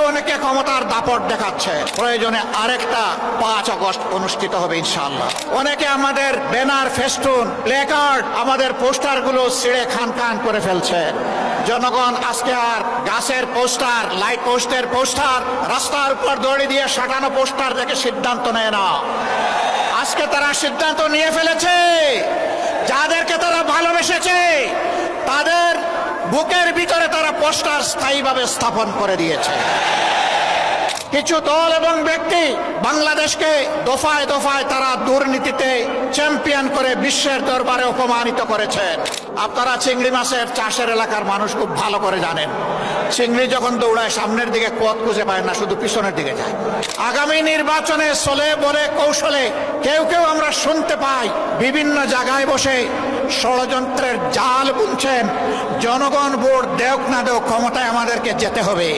অনেকে ক্ষমতার দাপট দেখাচ্ছে। প্রয়োজনে আরেকটা 5 আগস্ট অনুষ্ঠিত হবে ইনশাআল্লাহ। অনেকে আমাদের ব্যানার, ফেস্টুন, প্লেকার্ড, আমাদের পোস্টারগুলো ছিঁড়ে খান খান করে ফেলছে। জনগণ আজকে আর গাছের পোস্টার, লাইট পোস্টের পোস্টার, রাস্তার উপর দড়ি দিয়ে সাঁটানো পোস্টার দেখে সিদ্ধান্ত নেয় না। আজকে তারা সিদ্ধান্ত নিয়ে ফেলেছে, যাদেরকে তারা ভালোবেসেছে তাদের বুকের ভিতরে তারা পোস্টার স্থায়ীভাবে স্থাপন করে দিয়েছে। কিছু দল এবং ব্যক্তি বাংলাদেশকে দফায় দফায় তারা দুর্নীতিতে চ্যাম্পিয়ন করে বিশ্বের দরবারে অপমানিত করেছেন। আপনারা চিংড়ি মাছের চাষের এলাকার মানুষ খুব ভালো করে জানেন, চিংড়ি যখন দৌড়ায় সামনের দিকে পথ খুঁজে পায় না, শুধু পিছনের দিকে যায়। আগামী নির্বাচনে চলে বলে কৌশলে কেউ কেউ আমরা শুনতে পাই বিভিন্ন জায়গায় বসে ষড়যন্ত্রের জাল বুনছেন। জনগণ ভোট দেওক না দেওক, ক্ষমতায় আমাদেরকে যেতে হবে।